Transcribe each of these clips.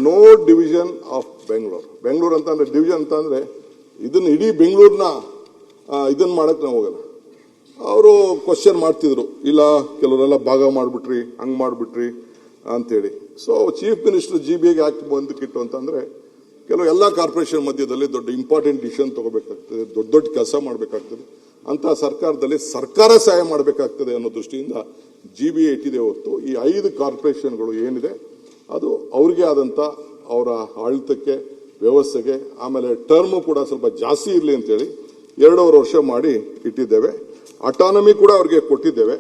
No division of Bengaluru. Bengaluru ಅಂತಂದ್ರೆ division ಅಂತಂದ್ರೆ ಇದನ್ನ ಇಡೀ ಬೆಂಗಳೂರನ್ನ ಇದನ್ನ ಮಾಡಕ್ ನಾವು ಹೋಗಲ್ಲ. ಅವರು ಕ್ವಶನ್ ಮಾಡ್ತಿದ್ರು, ಇಲ್ಲ ಕೆಲವರೆಲ್ಲ ಭಾಗ ಮಾಡಿಬಿಟ್ರಿ, ಹಂಗೆ ಮಾಡಿಬಿಟ್ರಿ ಅಂತೇಳಿ. ಸೊ ಚೀಫ್ ಮಿನಿಸ್ಟರ್ GBAಗೆ ಯಾಕೆ ಬಂದಕ್ಕಿಟ್ಟು ಅಂತಂದ್ರೆ ಕೆಲವು ಎಲ್ಲ ಕಾರ್ಪೊರೇಷನ್ ಮಧ್ಯದಲ್ಲಿ ದೊಡ್ಡ ಇಂಪಾರ್ಟೆಂಟ್ ಡಿಸಿಷನ್ ತಗೋಬೇಕಾಗ್ತದೆ, ದೊಡ್ಡ ದೊಡ್ಡ ಕೆಲಸ ಮಾಡಬೇಕಾಗ್ತದೆ. ಅಂತ ಸರ್ಕಾರದಲ್ಲಿ ಸರ್ಕಾರ ಸಹಾಯ ಮಾಡಬೇಕಾಗ್ತದೆ ಅನ್ನೋ ದೃಷ್ಟಿಯಿಂದ GBA ಇಟ್ಟಿದೆ ಹೊತ್ತು ಈ 5 ಕಾರ್ಪೊರೇಷನ್ಗಳು ಏನಿದೆ ಅದು ಅವ್ರಿಗೆ ಆದಂಥ ಅವರ ಆಡಳಿತಕ್ಕೆ, ವ್ಯವಸ್ಥೆಗೆ, ಆಮೇಲೆ ಟರ್ಮು ಕೂಡ ಸ್ವಲ್ಪ ಜಾಸ್ತಿ ಇರಲಿ ಅಂತೇಳಿ 2.5 ವರ್ಷ ಮಾಡಿ ಇಟ್ಟಿದ್ದೇವೆ. ಅಟಾನಮಿ ಕೂಡ ಅವ್ರಿಗೆ ಕೊಟ್ಟಿದ್ದೇವೆ.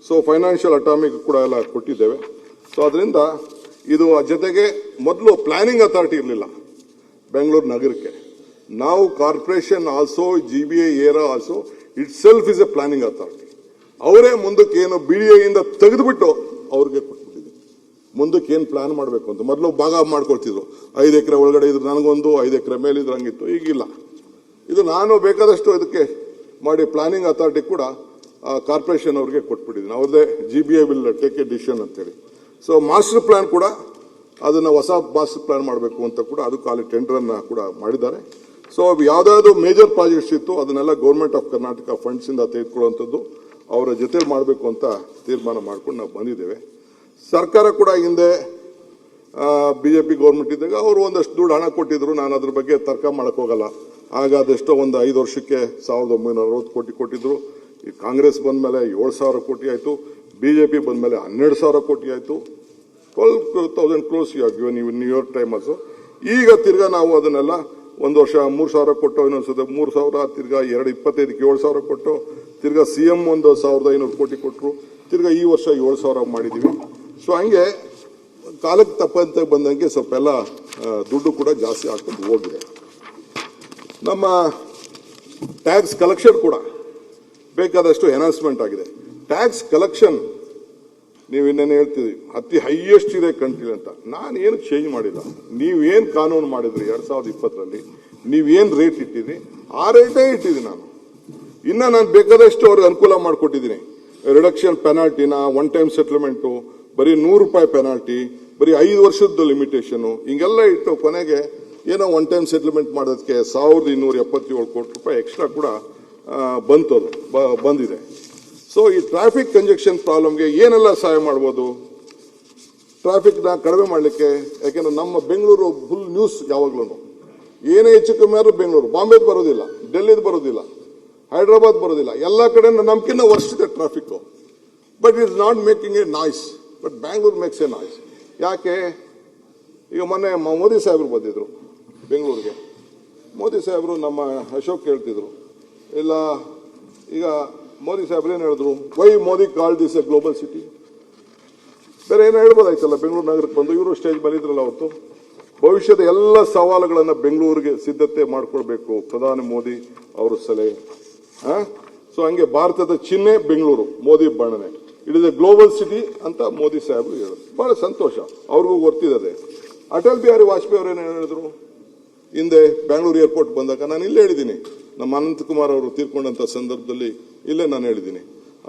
ಸೊ ಫೈನಾನ್ಷಿಯಲ್ ಅಟಾನಮಿ ಕೂಡ ಎಲ್ಲ ಕೊಟ್ಟಿದ್ದೇವೆ. ಸೊ ಅದರಿಂದ ಇದು ಜೊತೆಗೆ ಮೊದಲು ಪ್ಲಾನಿಂಗ್ ಅಥಾರಿಟಿ ಇರಲಿಲ್ಲ ಬೆಂಗಳೂರು ನಗರಕ್ಕೆ. ನಾವು corporation also GBA Era also it self is A planning authority. ಅವರೇ ಮುಂದಕ್ಕೆ ಏನು BDA ಇಂದ ತೆಗೆದುಬಿಟ್ಟು ಅವ್ರಿಗೆ ಕೊಟ್ಬಿಟ್ಟಿದ್ವಿ. ಮುಂದಕ್ಕೆ ಏನು ಪ್ಲಾನ್ ಮಾಡಬೇಕು ಅಂತ ಮೊದಲು ಭಾಗ ಮಾಡ್ಕೊಳ್ತಿದ್ರು. 5 ಎಕರೆ ಒಳಗಡೆ ಇದ್ರೆ ನನಗೊಂದು, 5 ಎಕರೆ ಮೇಲೆ ಇದ್ರೆ ಹಂಗಿತ್ತು. ಈಗಿಲ್ಲ. ಇದು ನಾನು ಬೇಕಾದಷ್ಟು ಇದಕ್ಕೆ ಮಾಡಿ ಪ್ಲಾನಿಂಗ್ ಅಥಾರಿಟಿ ಕೂಡ ಕಾರ್ಪೊರೇಷನ್ ಅವ್ರಿಗೆ ಕೊಟ್ಬಿಟ್ಟಿದ್ದೀನಿ. ಅವ್ರದ್ದೇ GBA will take A decision ಅಂತೇಳಿ. ಸೊ ಮಾಸ್ಟರ್ ಪ್ಲಾನ್ ಕೂಡ ಅದನ್ನ ಹೊಸ ಮಾಸ್ಟರ್ ಪ್ಲಾನ್ ಮಾಡಬೇಕು ಅಂತ ಕೂಡ ಅದಕ್ಕೆ ಅಲ್ಲಿ ಟೆಂಡರ್ ಅನ್ನ ಕೂಡ ಮಾಡಿದ್ದಾರೆ. ಸೊ ಯಾವ್ದಾದ್ರು ಮೇಜರ್ ಪ್ರಾಜೆಕ್ಟ್ಸ್ ಇತ್ತು ಅದನ್ನೆಲ್ಲ ಗೌರ್ಮೆಂಟ್ ಆಫ್ ಕರ್ನಾಟಕ ಫಂಡ್ಸ್ ಇಂದ ತೆಗೆದುಕೊಳ್ಳುವಂಥದ್ದು ಅವರ ಜೊತೆ ಮಾಡಬೇಕು ಅಂತ ತೀರ್ಮಾನ ಮಾಡ್ಕೊಂಡು ನಾವು ಬಂದಿದ್ದೇವೆ. ಸರ್ಕಾರ ಕೂಡ ಹಿಂದೆ BJP ಗೌರ್ಮೆಂಟ್ ಇದ್ದಾಗ ಅವರು ಒಂದಷ್ಟು ದುಡ್ಡು ಹಣ ಕೊಟ್ಟಿದ್ರು. ನಾನು ಅದ್ರ ಬಗ್ಗೆ ತರ್ಕ ಮಾಡಕ್ ಹೋಗಲ್ಲ. ಆಗ ಅದೆಷ್ಟೋ ಒಂದು 5 ವರ್ಷಕ್ಕೆ 1960 ಕೋಟಿ ಕೊಟ್ಟಿದ್ರು. ಈ ಕಾಂಗ್ರೆಸ್ ಬಂದ ಮೇಲೆ 7,000 ಕೋಟಿ ಆಯ್ತು. BJP ಬಂದ ಮೇಲೆ 12,000 ಕೋಟಿ ಆಯ್ತು. 12,000 crores you given in your time also. ಈಗ ತಿರ್ಗಾ ನಾವು ಅದನ್ನೆಲ್ಲ ಒಂದು ವರ್ಷ 3,000 ಕೊಟ್ಟು, ಇನ್ನೊಂದ್ಸದ 3,000, ತಿರ್ಗಾ 2,25ಕ್ಕೆ 7,000 ಕೊಟ್ಟು, ತಿರ್ಗಾ CM 1,500 ಕೋಟಿ ಕೊಟ್ಟರು, ತಿರ್ಗಾ ಈ ವರ್ಷ 7,000 ಮಾಡಿದೀವಿ. ಸೊ ಹಂಗೆ ಕಾಲಕ್ಕೆ ತಪ್ಪಂತೆ ಬಂದಂಗೆ ಸ್ವಲ್ಪ ಎಲ್ಲ ದುಡ್ಡು ಕೂಡ ಜಾಸ್ತಿ ಆಗ್ಕೊಂಡು ಹೋಗಿದೆ. ನಮ್ಮ ಟ್ಯಾಕ್ಸ್ ಕಲೆಕ್ಷನ್ ಕೂಡ ಬೇಕಾದಷ್ಟು ಎನ್ಹಾನ್ಸ್ಮೆಂಟ್ ಆಗಿದೆ. ಟ್ಯಾಕ್ಸ್ ಕಲೆಕ್ಷನ್ ನೀವು ಇನ್ನೇನು ಹೇಳ್ತೀವಿ ಅತಿ ಹೈಯೆಸ್ಟ್ ಇದೆ ಕಂಟ್ರಿ ಅಂತ. ನಾನು ಏನು ಚೇಂಜ್ ಮಾಡಿಲ್ಲ. ನೀವೇನು ಕಾನೂನು ಮಾಡಿದ್ರಿ 2020ರಲ್ಲಿ, ನೀವೇನು ರೇಟ್ ಇಟ್ಟಿದ್ರಿ ಆ ರೇಟೇ ಇಟ್ಟಿದ್ದೀನಿ ನಾನು. ಇನ್ನ ನಾನು ಬೇಕಾದಷ್ಟು ಅವ್ರಿಗೆ ಅನುಕೂಲ ಮಾಡಿಕೊಟ್ಟಿದ್ದೀನಿ. ರಿಡಕ್ಷನ್ ಪೆನಾಲ್ಟಿನ, ಒನ್ ಟೈಮ್ ಸೆಟಲ್ಮೆಂಟು, ಬರೀ 100 ರೂಪಾಯಿ ಪೆನಾಲ್ಟಿ, ಬರೀ 5 ವರ್ಷದ ಲಿಮಿಟೇಷನ್, ಹಿಂಗೆಲ್ಲ ಇಟ್ಟು ಕೊನೆಗೆ ಏನೋ ಒನ್ ಟೈಮ್ ಸೆಟಲ್ಮೆಂಟ್ ಮಾಡೋದಕ್ಕೆ 1,277 ಕೋಟಿ ರೂಪಾಯಿ ಎಕ್ಸ್ಟ್ರಾ ಕೂಡ ಬಂದಿದೆ. ಸೊ ಈ ಟ್ರಾಫಿಕ್ ಕಂಜೆಕ್ಷನ್ ಪ್ರಾಬ್ಲಮ್ಗೆ ಏನೆಲ್ಲ ಸಹಾಯ ಮಾಡ್ಬೋದು, ಟ್ರಾಫಿಕ್ನ ಕಡಿಮೆ ಮಾಡಲಿಕ್ಕೆ. ಯಾಕೆಂದ್ರೆ ನಮ್ಮ ಬೆಂಗಳೂರು ಫುಲ್ ನ್ಯೂಸ್ ಯಾವಾಗ್ಲೂ ಏನೇ ಹೆಚ್ಚು ಕಮ್ಮಿ ಆದ್ರೂ ಬೆಂಗಳೂರು, ಬಾಂಬೆದು ಬರೋದಿಲ್ಲ, ಡೆಲ್ಲಿದು ಬರೋದಿಲ್ಲ, ಹೈದರಾಬಾದ್ ಬರೋದಿಲ್ಲ, ಎಲ್ಲ ಕಡೆ ನಮ್ಕಿನ್ನ ವರ್ಸ್ಟ್ ಇದೆ traffic. But it is not making A noise, but Bangalore makes A noise. ಯಾಕೆ? ಈಗ ಮೊನ್ನೆ ಮೋದಿ ಸಾಹೇಬರು ಬಂದಿದ್ರು ಬೆಂಗಳೂರಿಗೆ. ಮೋದಿ ಸಾಹೇಬರು ನಮ್ಮ ಅಶೋಕ್ ಹೇಳ್ತಿದ್ರು, ಇಲ್ಲ ಈಗ ಮೋದಿ ಸಾಹೇಬ್ರು ಏನು ಹೇಳಿದ್ರು, why Modi call this a global city. ಬೇರೆ ಏನೋ ಹೇಳ್ಬೋದಾಯ್ತಲ್ಲ ಬೆಂಗಳೂರು ನಗರಕ್ಕೆ ಬಂದು. ಇವರು ಸ್ಟೇಜ್ ಬಂದಿದ್ರಲ್ಲ ಅವತ್ತು. ಭವಿಷ್ಯದ ಎಲ್ಲ ಸವಾಲುಗಳನ್ನ ಬೆಂಗಳೂರಿಗೆ ಸಿದ್ಧತೆ ಮಾಡ್ಕೊಳ್ಬೇಕು ಪ್ರಧಾನಿ ಮೋದಿ ಅವರು ಸಲಹೆ. ಸೊ ಹಂಗೆ ಭಾರತದ ಚಿಹ್ನೆ ಬೆಂಗಳೂರು, ಮೋದಿ ಬಣ್ಣನೆ, it is A global city ಅಂತ ಮೋದಿ ಸಾಹೇಬರು ಹೇಳಿದ್ರು. ಬಹಳ ಸಂತೋಷ, ಅವ್ರಿಗೂ ಗೊತ್ತಿದೆ. ಅಟಲ್ ಬಿಹಾರಿ ವಾಜಪೇಯಿ ಅವರು ಏನು ಹೇಳಿದ್ರು ಹಿಂದೆ ಬೆಂಗಳೂರು ಏರ್ಪೋರ್ಟ್ ಬಂದಾಗ? ನಾನು ಇಲ್ಲೇ ಹೇಳಿದ್ದೀನಿ, ನಮ್ಮ ಅನಂತಕುಮಾರ್ ಅವರು ತೀರ್ಕೊಂಡಂತ ಸಂದರ್ಭದಲ್ಲಿ ಇಲ್ಲೇ ನಾನು ಹೇಳಿದ್ದೀನಿ.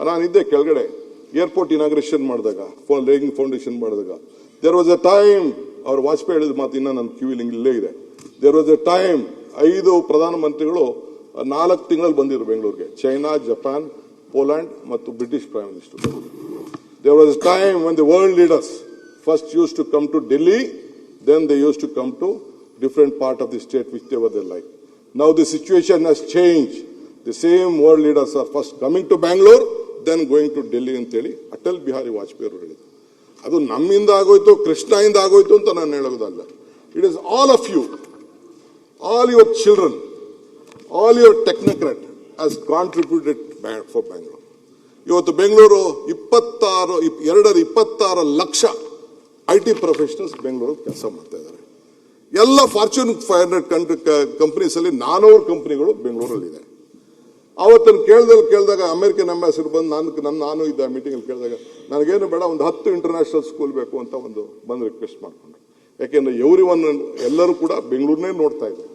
ನಾನಿದ್ದೆ ಕೆಳಗಡೆ ಏರ್ಪೋರ್ಟ್ ಇನಾಗ್ರೇಷನ್ ಮಾಡಿದಾಗ, ಲೇಯಿಂಗ್ ಫೌಂಡೇಶನ್ ಮಾಡಿದಾಗ. ದೇರ್ ವಾಸ್ ಎ ಟೈಮ್, ಅವ್ರು ವಾಜಪೇಯಿ ಹೇಳಿದ ಮಾತು ಇನ್ನ ನನ್ನ ಕಿವಿಲಿ ಇಲ್ಲೇ ಇದೆ. ದೇರ್ ವಾಸ್ ಎ ಟೈಮ್ 5 ಪ್ರಧಾನಮಂತ್ರಿಗಳು 4 ತಿಂಗಳಲ್ಲಿ ಬಂದಿದ್ರು ಬೆಂಗಳೂರಿಗೆ. ಚೈನಾ, ಜಪಾನ್, ಪೋಲ್ಯಾಂಡ್ ಮತ್ತು British prime minister. There was a time when the world leaders first use to come to Delhi, then they used to come to different part of the state whichever they like. Now the situation has changed. The same world leaders are first coming to Bangalore, then going to Delhi ಅಂತೇಳಿ ಅಟಲ್ ಬಿಹಾರಿ ವಾಜಪೇಯಿ ಅವರು ಹೇಳಿದ್ರು. ಅದು ನಮ್ಮಿಂದ ಆಗೋಯ್ತು, ಕೃಷ್ಣಯಿಂದ ಆಗೋಯ್ತು ಅಂತ ನಾನು ಹೇಳೋದಲ್ಲ. It is all of you, all your children, all your technocrat has contributed for Bangalore. ಇವತ್ತು ಬೆಂಗಳೂರು 26 ಲಕ್ಷ IT ಪ್ರೊಫೆಷನಲ್ಸ್ ಬೆಂಗಳೂರು ಕೆಲಸ ಮಾಡ್ತಾ ಇದ್ದಾರೆ. ಎಲ್ಲ ಫಾರ್ಚೂನ್ 500 ಕಂಪನೀಸ್ ಅಲ್ಲಿ 400 ಕಂಪನಿಗಳು ಬೆಂಗಳೂರಲ್ಲಿ. ಅವತ್ತನ್ನು ಕೇಳಿದಾಗ ಅಮೆರಿಕನ್ ಅಂಬಾಸಿಡರ್ ಬಂದು ನಾನು ಇದ್ದ ಮೀಟಿಂಗ್ ಅಲ್ಲಿ ಕೇಳಿದಾಗ ನನಗೇನು ಬೇಡ, ಒಂದು 10 ಇಂಟರ್ನ್ಯಾಷನಲ್ ಸ್ಕೂಲ್ ಬೇಕು ಅಂತ ಬಂದು ರಿಕ್ವೆಸ್ಟ್ ಮಾಡ್ಕೊಂಡ್ರು. ಯಾಕೆಂದ್ರೆ ಎಲ್ಲರೂ ಕೂಡ ಬೆಂಗಳೂರನ್ನೇ ನೋಡ್ತಾ ಇದ್ರು.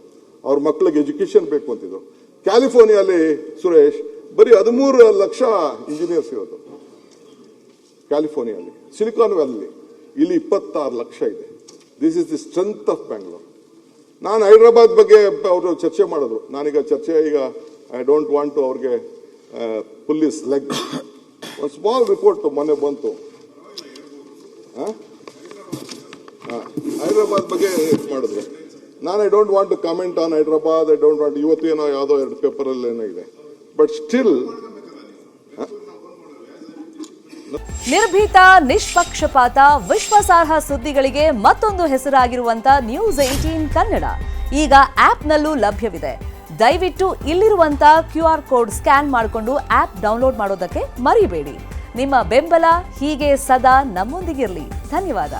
ಅವ್ರ ಮಕ್ಕಳಿಗೆ ಎಜುಕೇಶನ್ ಬೇಕು ಅಂತಿದ್ರು. ಕ್ಯಾಲಿಫೋರ್ನಿಯಾಲಿ ಸುರೇಶ್ ಬರೀ 13 ಲಕ್ಷ ಇಂಜಿನಿಯರ್ಸ್ ಇರೋದು ಕ್ಯಾಲಿಫೋರ್ನಿಯಾಲಿ, ಸಿಲಿಕಾನ್ ವ್ಯಾಲಿ. ಇಲ್ಲಿ 26 ಲಕ್ಷ ಇದೆ. This is the strength of Bangalore. ನಾನು ಹೈದರಾಬಾದ್ ಬಗ್ಗೆ ಅವರು ಚರ್ಚೆ ಮಾಡಿದ್ರು. ನಾನೀಗ ಚರ್ಚೆ ಈಗ ಐ ಡೋಂಟ್ ವಾಂಟ್ ಟು ಅವ್ರಿಗೆ ಪೊಲೀಸ್ ಲೆಗ್. ಒಂದು ಸ್ಮಾಲ್ ರಿಪೋರ್ಟ್ ಮೊನ್ನೆ ಬಂತು ಹೈದರಾಬಾದ್ ಬಗ್ಗೆ ಮಾಡಿದ್ರು. ನಾನು I don't want to comment on Hyderabad. I don't want, ಇವತ್ತು ಏನೋ ಯಾವುದೋ 2 ಪೇಪರಲ್ಲಿ ಏನೋ ಇದೆ, ಬಟ್ ಸ್ಟಿಲ್ ನಿರ್ಭೀತ, ನಿಷ್ಪಕ್ಷಪಾತ, ವಿಶ್ವಾಸಾರ್ಹ ಸುದ್ದಿಗಳಿಗೆ ಮತ್ತೊಂದು ಹೆಸರಾಗಿರುವಂತ ನ್ಯೂಸ್ 18 ಕನ್ನಡ ಈಗ ಆಪ್ನಲ್ಲೂ ಲಭ್ಯವಿದೆ. ದಯವಿಟ್ಟು ಇಲ್ಲಿರುವಂತ QR ಕೋಡ್ ಸ್ಕ್ಯಾನ್ ಮಾಡಿಕೊಂಡು ಆಪ್ ಡೌನ್ಲೋಡ್ ಮಾಡೋದಕ್ಕೆ ಮರಿಬೇಡಿ. ನಿಮ್ಮ ಬೆಂಬಲ ಹೀಗೆ ಸದಾ ನಮ್ಮೊಂದಿಗಿರಲಿ. ಧನ್ಯವಾದ.